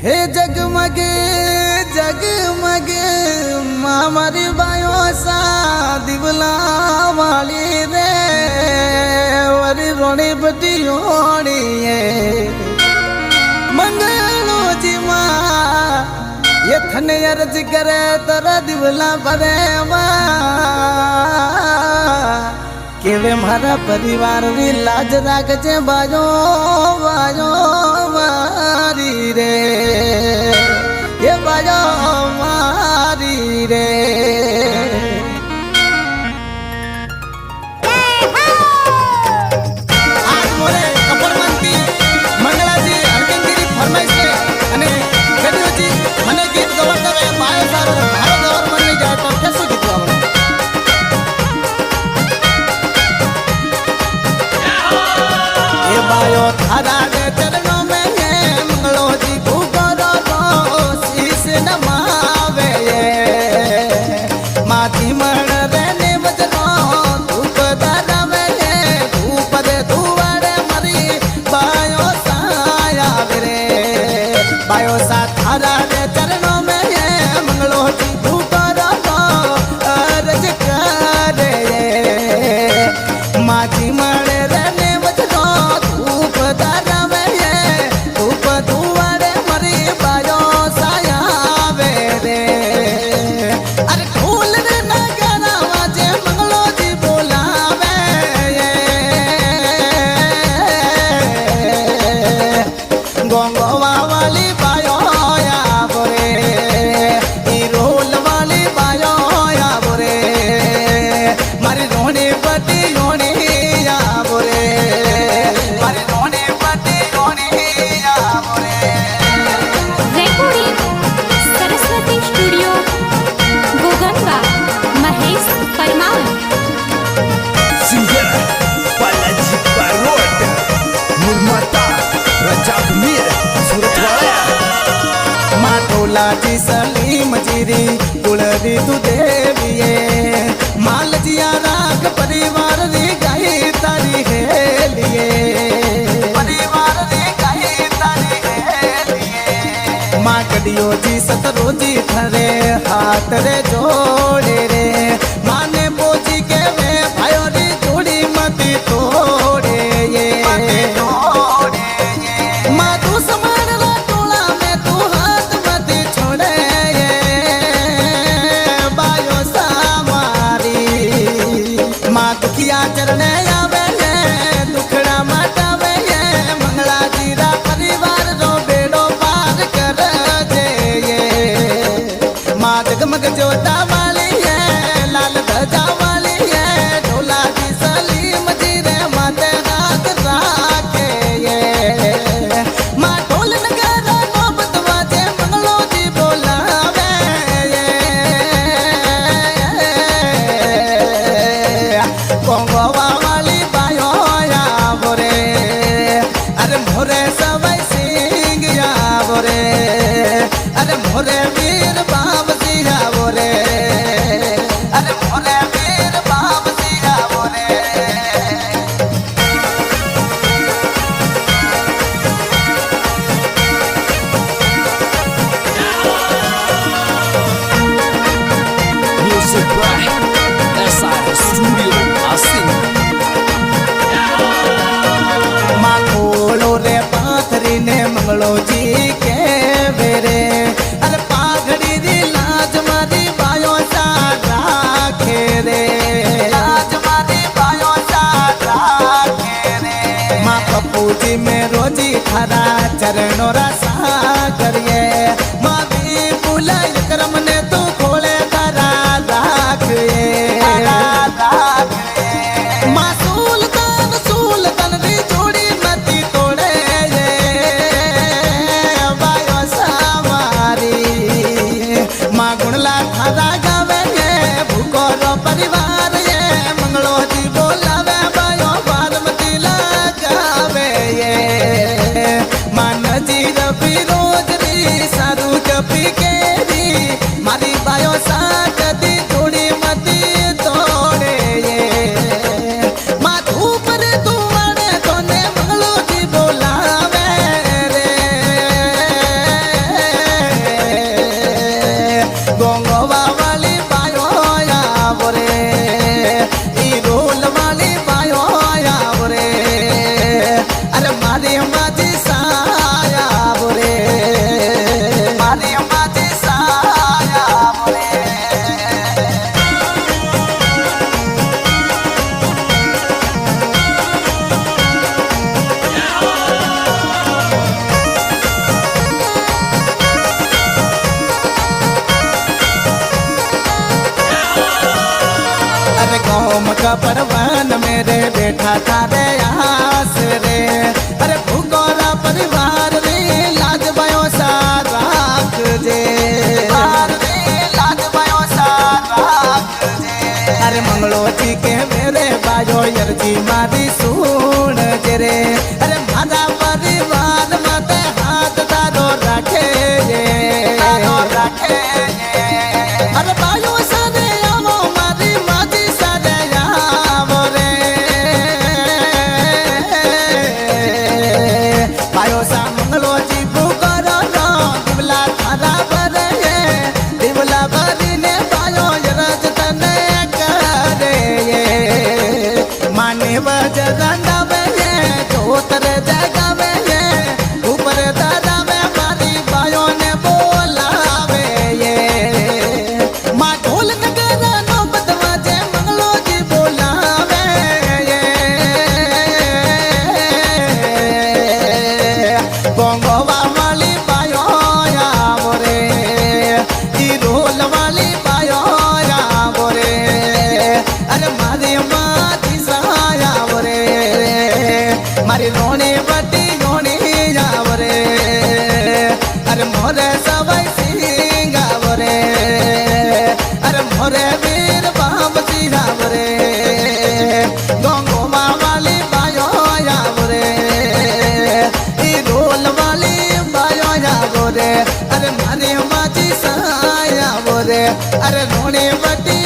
हे जगमगे जगमगे मारी बायो सा दिवला वाली रे वरी रोणी बटी होनी है मंगलो जी माँ ये थने अर्ज करे तरा दिवला भरे केवे मारा परिवार री लाज राखजे बाजो बाजो मारी रे ये बाजो मारी रे आज मोरे कपड़वंती मंगलाजी हरकंदीरी फरमाइश છે અને ગઢવીજી મને ગીત ગવડતા રહે માય સારો મારો ગવર મન નહીં જાય તો કેસું ગીત ગાવાનું ये बायो थारा दे चरणों में ये मंगलो जी भूगोरो को शीश नमावे ये माती मण रहने बजनो धूप दरवे ये धूप दे धुआरे मरी बायो साया रे बायो सा थारा दे चरणों में ये मंगलो जी भूगोरो को अर्ज करे ये माती मण लाजी सलीम जीरी कुलरी तू देविये माल जिया राग परिवार री गाई तारी हेलिए परिवार री गाई तारी हेलिए माँ कडियो जी सतरो जी थरे हाथ रे जोड़े रे माने बोजी के वे भायो री जोड़ी मती तोड़े ये माँ तू समान चरणे आवे ये दुखड़ा मटावे ये मंगला जीरा परिवार रो बेड़ो पार कर जे ये माँ जगमग जोता वाली है लाल ध्वजा वाली है ढोला जी सलीम जी रे माते रात राखे ये माँ ढोल नगारा नौबत बाजे मंगलो जी बोलावे ये कोंगवा वाली बायो या बोरे अरे मोरे सवाई सिंह या बोरे अरे मोरे वीर बाप सिया बोरे अरे मोरे वीर बाप सिया बोरे Music by SR Studio Asing माँ खोलो रे पाथरी ने मंगलो जी के बेरे अरे पाघड़ी दी लाज मारी बायो सा राखे रे लाज मारी बायो सा राखे रे माँ पप्पू जी में रोजी खरा चरणों रा सागरिए माँ भी बुलाय करम ने तू खोले खरा राख माँ सुल्तान दी जोड़ी मती तोड़े ये बायो सामारी माँ गुणला थारा गावे ये भूको रो परिवार ये मंगलो जी बोलावे बायो बारमती लगावे ये माँ नजीर ओम का परवान मेरे बैठा था रे आस रे अरे भूगोला परिवार रे लाज भयो सा राख जे लाज भयो सा राख जे अरे मंगलो जी के मेरे बायो यरजी मारी सुन जे रे अरे मारा परिवार माते हाथ तारो राखे जे अरे बायो सारे आवो मारी माजी सारे आवो रे बायो सा मंगलो जी पुकारो नो दिवला थारा भरे दिवला भरी ने बायो यरज तने करे माने वज रंडावे जोतर जगावे ऊपर दादावे मारी बायो ने बोलावे माँ ढोल नगारा नौबत वाजे मंगलो जी बोलावे बोंगोवा वाली बायो आवो रे ई ढोल वाली बायो आवो रे अरे मारी माँ दिसाया आवो रे मारी रोने बटी रोने आवो रे अरे मोरे सवाई सिंह आवो रे अरे मोरे वीर बाप सिंह रे गंगोमा वाली बायो आवो रे ई ढोल वाली बायो आवो रे अरे मारी माची साया आवो रे अरे रोने बटी